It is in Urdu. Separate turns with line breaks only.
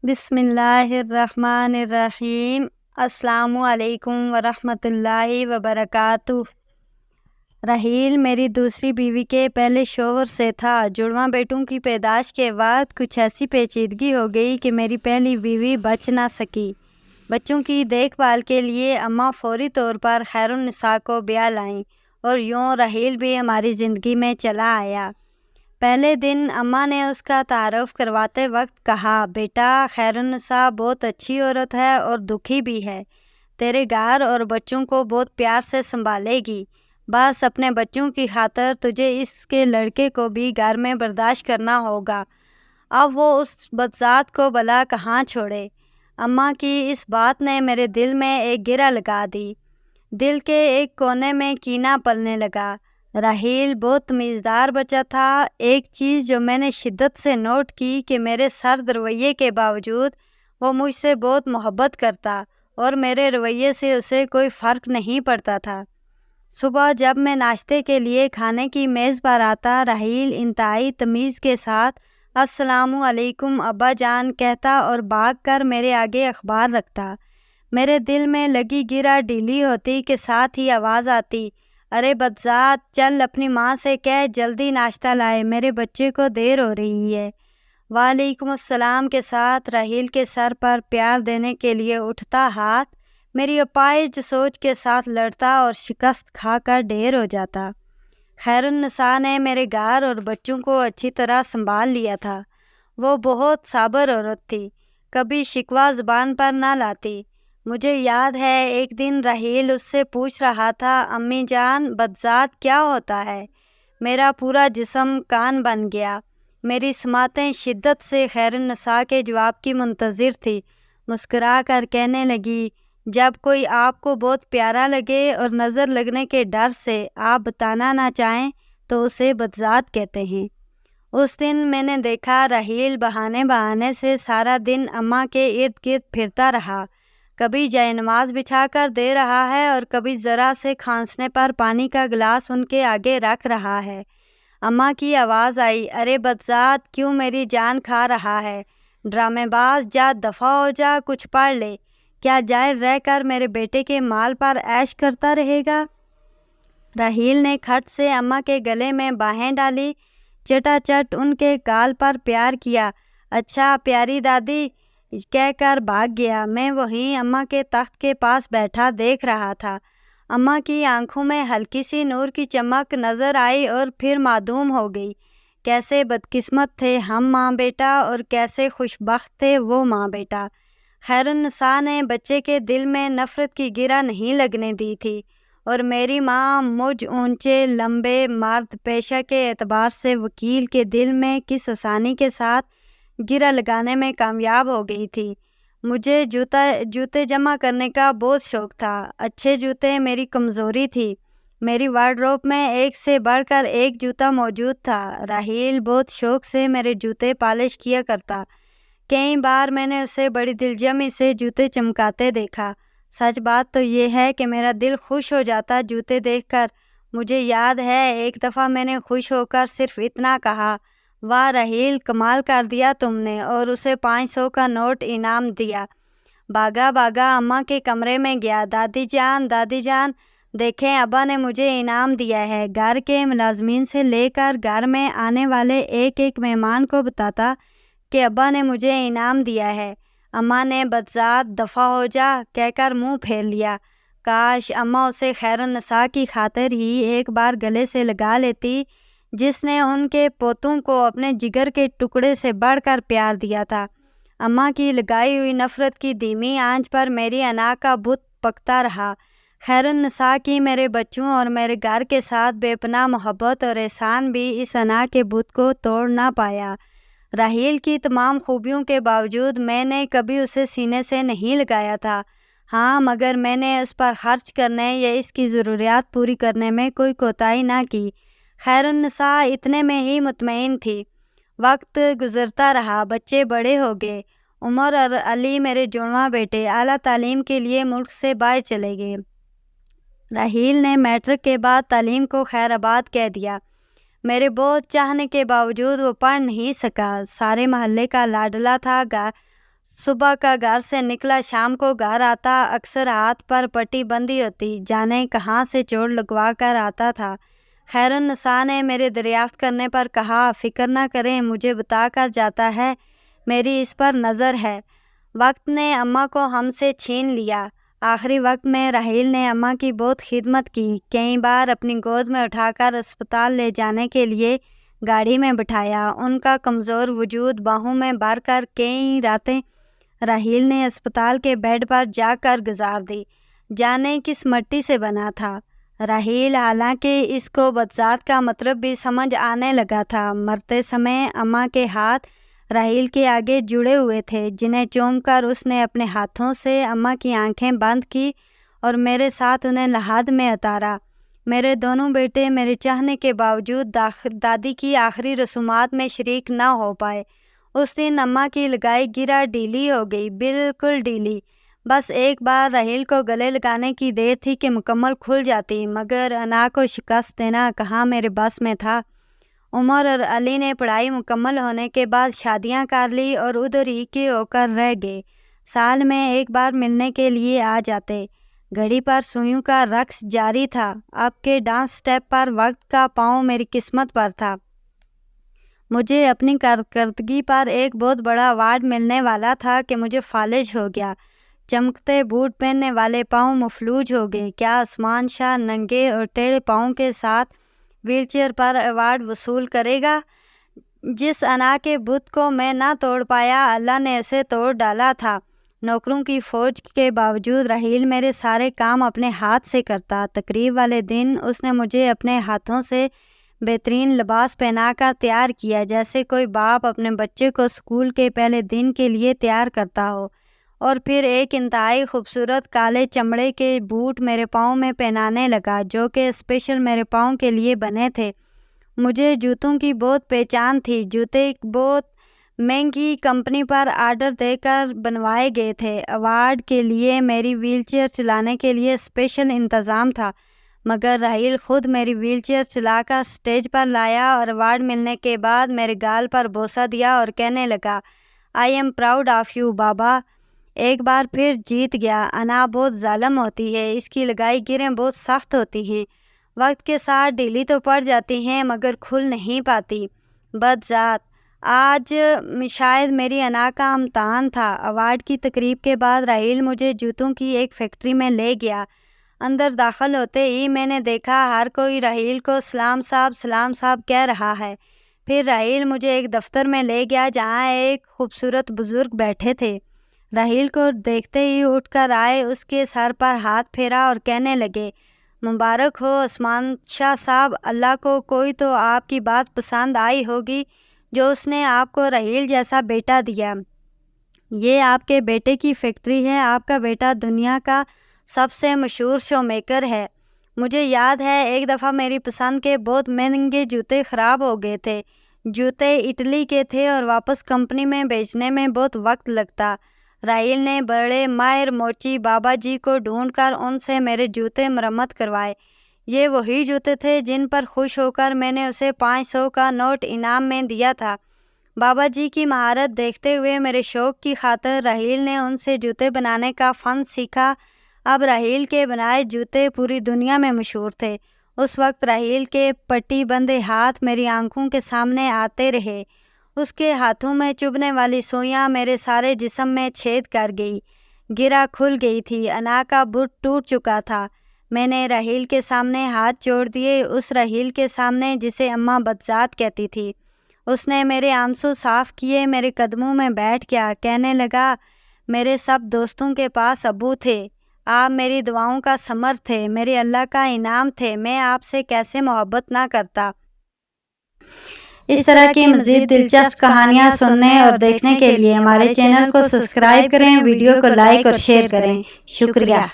بسم اللہ الرحمن الرحیم۔ السلام علیکم ورحمۃ اللہ وبرکاتہ۔ رحیل میری دوسری بیوی کے پہلے شوہر سے تھا۔ جڑواں بیٹوں کی پیدائش کے بعد کچھ ایسی پیچیدگی ہو گئی کہ میری پہلی بیوی بچ نہ سکی۔ بچوں کی دیکھ بھال کے لیے اماں فوری طور پر خیر النساء کو بیاہ لائیں اور یوں رحیل بھی ہماری زندگی میں چلا آیا۔ پہلے دن اماں نے اس کا تعارف کرواتے وقت کہا، بیٹا خیر النساء بہت اچھی عورت ہے اور دکھی بھی ہے، تیرے گھر اور بچوں کو بہت پیار سے سنبھالے گی، بس اپنے بچوں کی خاطر تجھے اس کے لڑکے کو بھی گھر میں برداشت کرنا ہوگا، اب وہ اس بدذات کو بھلا کہاں چھوڑے۔ اماں کی اس بات نے میرے دل میں ایک گرہ لگا دی۔ دل کے ایک کونے میں کینہ پلنے لگا۔ رحیل بہت تمیزدار بچہ تھا۔ ایک چیز جو میں نے شدت سے نوٹ کی کہ میرے سرد رویے کے باوجود وہ مجھ سے بہت محبت کرتا اور میرے رویے سے اسے کوئی فرق نہیں پڑتا تھا۔ صبح جب میں ناشتے کے لیے کھانے کی میز پر آتا، رحیل انتہائی تمیز کے ساتھ السلام علیکم ابا جان کہتا اور بھاگ کر میرے آگے اخبار رکھتا۔ میرے دل میں لگی گرہ ڈھیلی ہوتی کہ ساتھ ہی آواز آتی، ارے بدذات، چل اپنی ماں سے کہہ جلدی ناشتہ لائے، میرے بچے کو دیر ہو رہی ہے۔ وعلیکم السلام کے ساتھ رحیل کے سر پر پیار دینے کے لیے اٹھتا ہاتھ میری اپاہج سوچ کے ساتھ لڑتا اور شکست کھا کر ڈھیر ہو جاتا۔ خیر النساء نے میرے گھر اور بچوں کو اچھی طرح سنبھال لیا تھا۔ وہ بہت صابر عورت تھی، کبھی شکوہ زبان پر نہ لاتی۔ مجھے یاد ہے ایک دن رحیل اس سے پوچھ رہا تھا، امی جان بدذات کیا ہوتا ہے؟ میرا پورا جسم کان بن گیا۔ میری سماعتیں شدت سے خیر النساء کے جواب کی منتظر تھی۔ مسکرا کر کہنے لگی، جب کوئی آپ کو بہت پیارا لگے اور نظر لگنے کے ڈر سے آپ بتانا نہ چاہیں تو اسے بدذات کہتے ہیں۔ اس دن میں نے دیکھا رحیل بہانے سے سارا دن اماں کے ارد گرد پھرتا رہا، کبھی جائے نماز بچھا کر دے رہا ہے اور کبھی ذرا سے کھانسنے پر پانی کا گلاس ان کے آگے رکھ رہا ہے۔ اماں کی آواز آئی، ارے بدذات، کیوں میری جان کھا رہا ہے؟ ڈرامے باز، جا دفع ہو جا، کچھ پڑھ لے، کیا جائر رہ کر میرے بیٹے کے مال پر عیش کرتا رہے گا؟ رحیل نے کھٹ سے اماں کے گلے میں باہیں ڈالی، چٹا چٹ ان کے گال پر پیار کیا۔ اچھا پیاری دادی کہہ کر بھاگ گیا۔ میں وہیں اماں کے تخت کے پاس بیٹھا دیکھ رہا تھا۔ اماں کی آنکھوں میں ہلکی سی نور کی چمک نظر آئی اور پھر معدوم ہو گئی۔ کیسے بدقسمت تھے ہم ماں بیٹا اور کیسے خوش بخت تھے وہ ماں بیٹا۔ خیر النساء نے بچے کے دل میں نفرت کی گرہ نہیں لگنے دی تھی، اور میری ماں مجھ اونچے لمبے مرد پیشہ کے اعتبار سے وکیل کے دل میں کس آسانی کے ساتھ گرہ لگانے میں کامیاب ہو گئی تھی۔ مجھے جوتے جمع کرنے کا بہت شوق تھا۔ اچھے جوتے میری کمزوری تھی۔ میری وارڈروب میں ایک سے بڑھ کر ایک جوتا موجود تھا۔ رحیل بہت شوق سے میرے جوتے پالش کیا کرتا۔ کئی بار میں نے اسے بڑی دلجمی سے جوتے چمکاتے دیکھا۔ سچ بات تو یہ ہے کہ میرا دل خوش ہو جاتا جوتے دیکھ کر۔ مجھے یاد ہے ایک دفعہ میں نے خوش ہو کر صرف اتنا کہا، واہ رحیل، کمال کر دیا تم نے، اور اسے 500 کا نوٹ انعام دیا۔ بھاگا اماں کے کمرے میں گیا، دادی جان دیکھیں ابا نے مجھے انعام دیا ہے۔ گھر کے ملازمین سے لے کر گھر میں آنے والے ایک ایک مہمان کو بتاتا کہ ابا نے مجھے انعام دیا ہے۔ اماں نے بدذات دفع ہو جا کہہ کر منہ پھیر لیا۔ کاش اماں اسے خیر النساء کی خاطر ہی ایک بار گلے سے لگا لیتی، جس نے ان کے پوتوں کو اپنے جگر کے ٹکڑے سے بڑھ کر پیار دیا تھا۔ اماں کی لگائی ہوئی نفرت کی دھیمی آنچ پر میری انا کا بت پکتا رہا۔ خیر النساء کی میرے بچوں اور میرے گھر کے ساتھ بے پناہ محبت اور احسان بھی اس انا کے بت کو توڑ نہ پایا۔ رحیل کی تمام خوبیوں کے باوجود میں نے کبھی اسے سینے سے نہیں لگایا تھا، ہاں، مگر میں نے اس پر خرچ کرنے یا اس کی ضروریات پوری کرنے میں کوئی کوتاہی نہ کی۔ خیر النساء اتنے میں ہی مطمئن تھی۔ وقت گزرتا رہا، بچے بڑے ہو گئے۔ عمر اور علی میرے جڑواں بیٹے اعلیٰ تعلیم کے لیے ملک سے باہر چلے گئے۔ رحیل نے میٹرک کے بعد تعلیم کو خیر آباد کہہ دیا۔ میرے بہت چاہنے کے باوجود وہ پڑھ نہیں سکا۔ سارے محلے کا لاڈلا تھا، صبح کا گھر سے نکلا شام کو گھر آتا، اکثر ہاتھ پر پٹی بندھی ہوتی، جانے کہاں سے چوٹ لگوا کر آتا تھا۔ خیر النساء نے میرے دریافت کرنے پر کہا، فکر نہ کریں، مجھے بتا کر جاتا ہے، میری اس پر نظر ہے۔ وقت نے اماں کو ہم سے چھین لیا۔ آخری وقت میں راحیل نے اماں کی بہت خدمت کی، کئی بار اپنی گود میں اٹھا کر اسپتال لے جانے کے لیے گاڑی میں بٹھایا۔ ان کا کمزور وجود باہوں میں بھر کر کئی راتیں راحیل نے اسپتال کے بیڈ پر جا کر گزار دی، جانے کس مٹی سے بنا تھا۔ راحیل حالانکہ اس کو بذات کا مطلب بھی سمجھ آنے لگا تھا، مرتے سمے اماں کے ہاتھ راحیل کے آگے جڑے ہوئے تھے، جنہیں چوم کر اس نے اپنے ہاتھوں سے اماں کی آنکھیں بند کی اور میرے ساتھ انہیں لحد میں اتارا۔ میرے دونوں بیٹے میرے چاہنے کے باوجود دادی کی آخری رسومات میں شریک نہ ہو پائے۔ اس دن اماں کی لگائی گرہ ڈھیلی ہو گئی، بالکل ڈھیلی۔ بس ایک بار راحیل کو گلے لگانے کی دیر تھی کہ مکمل کھل جاتی، مگر انا کو شکست دینا کہاں میرے بس میں تھا۔ عمر اور علی نے پڑھائی مکمل ہونے کے بعد شادیاں کر لی اور ادھر ہی کے ہو کر رہ گئے۔ سال میں ایک بار ملنے کے لیے آ جاتے۔ گھڑی پر سوئیوں کا رقص جاری تھا۔ اب کے ڈانس سٹیپ پر وقت کا پاؤں میری قسمت پر تھا۔ مجھے اپنی کارکردگی پر ایک بہت بڑا ایوارڈ ملنے والا تھا کہ مجھے فالج ہو گیا۔ چمکتے بوٹ پہننے والے پاؤں مفلوج ہو گئے۔ کیا عثمان شاہ ننگے اور ٹیڑھے پاؤں کے ساتھ ویل چیئر پر ایوارڈ وصول کرے گا؟ جس انا کے بت کو میں نہ توڑ پایا، اللہ نے اسے توڑ ڈالا تھا۔ نوکروں کی فوج کے باوجود راحیل میرے سارے کام اپنے ہاتھ سے کرتا۔ تقریب والے دن اس نے مجھے اپنے ہاتھوں سے بہترین لباس پہنا کر تیار کیا، جیسے کوئی باپ اپنے بچے کو اسکول کے پہلے دن کے لیے تیار کرتا ہو، اور پھر ایک انتہائی خوبصورت کالے چمڑے کے بوٹ میرے پاؤں میں پہنانے لگا، جو کہ اسپیشل میرے پاؤں کے لیے بنے تھے۔ مجھے جوتوں کی بہت پہچان تھی۔ جوتے ایک بہت مہنگی کمپنی پر آرڈر دے کر بنوائے گئے تھے۔ ایوارڈ کے لیے میری ویل چیئر چلانے کے لیے اسپیشل انتظام تھا، مگر راحیل خود میری ویل چیئر چلا کر اسٹیج پر لایا اور ایوارڈ ملنے کے بعد میرے گال پر بوسہ دیا اور کہنے لگا، I am proud of you بابا۔ ایک بار پھر جیت گیا۔ انا بہت ظالم ہوتی ہے، اس کی لگائی گیریں بہت سخت ہوتی ہیں، وقت کے ساتھ ڈھیلی تو پڑ جاتی ہیں مگر کھل نہیں پاتی۔ بدذات، آج شاید میری انا کا امتحان تھا۔ ایوارڈ کی تقریب کے بعد راحیل مجھے جوتوں کی ایک فیکٹری میں لے گیا۔ اندر داخل ہوتے ہی میں نے دیکھا ہر کوئی راحیل کو سلام صاحب کہہ رہا ہے۔ پھر راحیل مجھے ایک دفتر میں لے گیا جہاں ایک خوبصورت بزرگ بیٹھے تھے۔ راحیل کو دیکھتے ہی اٹھ کر آئے، اس کے سر پر ہاتھ پھیرا اور کہنے لگے، مبارک ہو عثمان شاہ صاحب، اللہ کو کوئی تو آپ کی بات پسند آئی ہوگی جو اس نے آپ کو راحیل جیسا بیٹا دیا۔ یہ آپ کے بیٹے کی فیکٹری ہے، آپ کا بیٹا دنیا کا سب سے مشہور شو میکر ہے۔ مجھے یاد ہے ایک دفعہ میری پسند کے بہت مہنگے جوتے خراب ہو گئے تھے۔ جوتے اٹلی کے تھے اور واپس کمپنی میں بیچنے میں بہت وقت لگتا۔ راحیل نے بڑے ماہر موچی بابا جی کو ڈھونڈ کر ان سے میرے جوتے مرمت کروائے۔ یہ وہی جوتے تھے جن پر خوش ہو کر میں نے اسے 500 کا نوٹ انعام میں دیا تھا۔ بابا جی کی مہارت دیکھتے ہوئے میرے شوق کی خاطر راحیل نے ان سے جوتے بنانے کا فن سیکھا۔ اب راحیل کے بنائے جوتے پوری دنیا میں مشہور تھے۔ اس وقت راحیل کے پٹی بندھے ہاتھ میری آنکھوں کے سامنے آتے رہے۔ اس کے ہاتھوں میں چبھنے والی سوئیاں میرے سارے جسم میں چھید کر گئی، گرہ کھل گئی تھی۔ انا کا بت ٹوٹ چکا تھا۔ میں نے راحیل کے سامنے ہاتھ جوڑ دیے، اس راحیل کے سامنے جسے اماں بدذات کہتی تھی۔ اس نے میرے آنسو صاف کیے، میرے قدموں میں بیٹھ گیا، کہنے لگا، میرے سب دوستوں کے پاس ابو تھے، آپ میری دعاؤں کا ثمر تھے، میرے اللہ کا انعام تھے، میں آپ سے کیسے محبت نہ کرتا۔ اس طرح کی مزید دلچسپ کہانیاں سننے اور دیکھنے کے لیے ہمارے چینل کو سبسکرائب کریں، ویڈیو کو لائک اور شیئر کریں۔ شکریہ۔